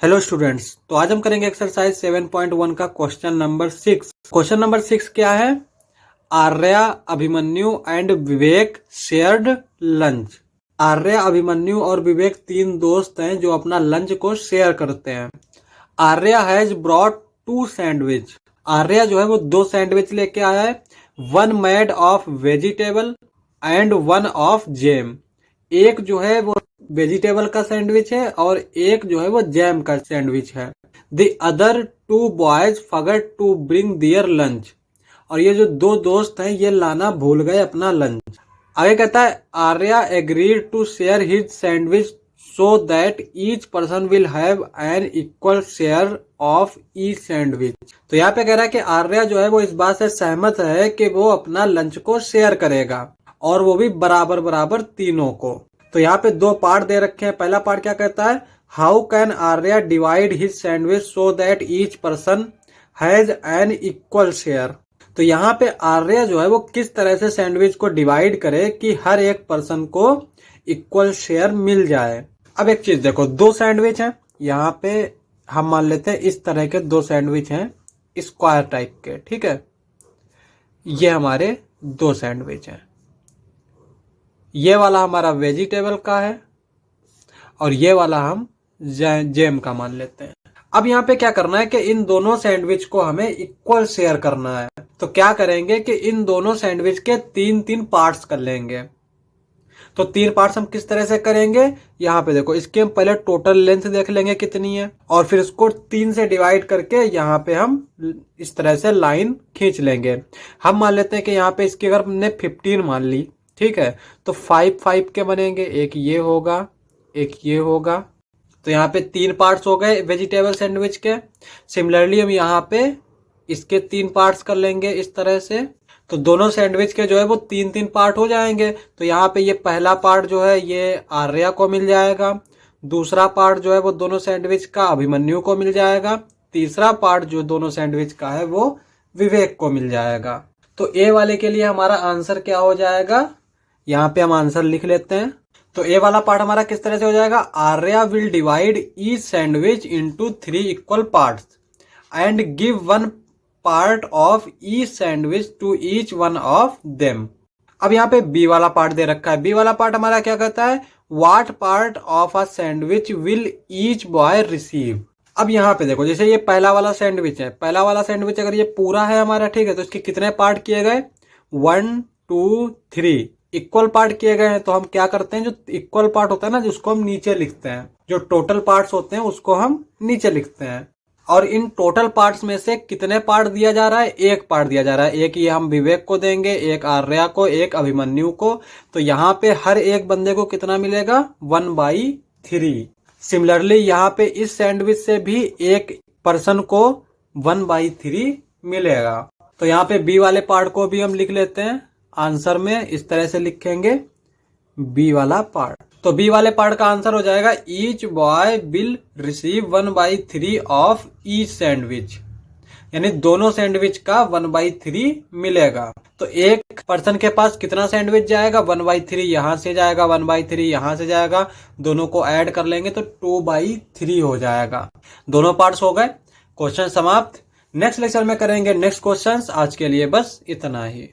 Hello students, तो आज हम करेंगे एक्सरसाइज 7.1 का क्वेश्चन नंबर 6। क्वेश्चन नंबर 6 क्या है? Arya, Abhimanyu and Vivek shared lunch. Arya, Abhimanyu और विवेक तीन दोस्त हैं जो अपना लंच को शेयर करते हैं। Arya has brought 2 sandwich. Arya जो है वो 2 सैंडविच लेके आया है। One made of vegetable and one of jam. एक जो है वो वेजिटेबल का सैंडविच है और एक जो है वो जैम का सैंडविच है। The other 2 boys forgot to bring their lunch. और ये जो 2 दोस्त हैं ये लाना भूल गए अपना लंच। आगे कहता है Arya agreed to share his sandwich so that each person will have an equal share of each sandwich. तो यहाँ पे कह रहा है कि आर्या जो है वो इस बात से सहमत है कि वो अपना लंच को शेयर करेगा और वो भी बराबर बराबर तीनों को। तो यहाँ पे 2 पार्ट दे रखे हैं। पहला पार्ट क्या कहता है? How can Arya divide his sandwich so that each person has an equal share. तो यहाँ पे आर्या जो है वो किस तरह से सैंडविच को डिवाइड करे कि हर एक पर्सन को इक्वल शेयर मिल जाए। अब एक चीज देखो, 2 सैंडविच हैं। यहाँ पे हम मान लेते हैं इस तरह के 2 सैंडविच हैं, स्क्वायर टाइप के, ठीक है। ये हमारे 2 सैंडविच हैं। ये वाला हमारा वेजिटेबल का है और ये वाला हम जैम का मान लेते हैं। अब यहाँ पे क्या करना है कि इन दोनों सैंडविच को हमें इक्वल शेयर करना है। तो क्या करेंगे कि इन दोनों सैंडविच के 3-3 पार्ट्स कर लेंगे। तो 3 पार्ट्स हम किस तरह से करेंगे? यहाँ पे देखो, इसकी हम पहले टोटल लेंथ देख लेंगे कितनी है और फिर इसको 3 से डिवाइड करके यहाँ पे हम इस तरह से लाइन खींच लेंगे। हम मान लेते हैं कि यहाँ पे इसकी अगर हमने 15 मान ली, ठीक है, तो 5 के बनेंगे। एक ये होगा, एक ये होगा। तो यहाँ पे 3 पार्ट्स हो गए वेजिटेबल सैंडविच के। सिमिलरली हम यहाँ पे इसके 3 पार्ट्स कर लेंगे इस तरह से। तो दोनों सैंडविच के जो है वो 3-3 पार्ट हो जाएंगे। तो यहाँ पे ये पहला पार्ट जो है ये आर्या को मिल जाएगा। दूसरा पार्ट जो है वो दोनों सैंडविच का अभिमन्यु को मिल जाएगा। तीसरा पार्ट जो दोनों सैंडविच का है वो विवेक को मिल जाएगा। तो ए वाले के लिए हमारा आंसर क्या हो जाएगा? यहाँ पे हम आंसर लिख लेते हैं। तो ए वाला पार्ट हमारा किस तरह से हो जाएगा? Arya will divide each sandwich into 3 equal parts and give 1 part of each sandwich to each one of them. अब यहाँ पे बी वाला पार्ट दे रखा है। बी वाला पार्ट हमारा क्या कहता है? What part of a sandwich will each boy receive. अब यहाँ पे देखो, जैसे ये पहला वाला सैंडविच है, पहला वाला सैंडविच अगर ये पूरा है हमारा, ठीक है, तो इसके कितने पार्ट किए गए? 1 2 3 इक्वल पार्ट किए गए हैं। तो हम क्या करते हैं, जो इक्वल पार्ट होता है ना, जिसको हम नीचे लिखते हैं, जो टोटल पार्ट्स होते हैं उसको हम नीचे लिखते हैं। और इन टोटल पार्ट्स में से कितने पार्ट दिया जा रहा है? 1 पार्ट दिया जा रहा है। एक ये हम विवेक को देंगे, एक आर्या को, एक अभिमन्यु को। तो यहाँ पे हर एक बंदे को कितना मिलेगा? 1/3। सिमिलरली यहाँ पे इस सैंडविच से भी एक पर्सन को 1/3 मिलेगा। तो यहाँ पे बी वाले पार्ट को भी हम लिख लेते हैं। आंसर में इस तरह से लिखेंगे बी वाला पार्ट। तो बी वाले पार्ट का आंसर हो जाएगा each boy will receive 1/3 of each sandwich, यानी दोनों सैंडविच का 1/3 मिलेगा। तो एक पर्सन के पास कितना सैंडविच जाएगा? 1/3 यहां से जाएगा, 1/3 यहां से जाएगा। दोनों को ऐड कर लेंगे तो 2/3 हो जाएगा। दोनों पार्ट्स हो गए। क्वेश्चन समाप्त। नेक्स्ट लेक्चर में करेंगे नेक्स्ट क्वेश्चंस। आज के लिए बस इतना ही।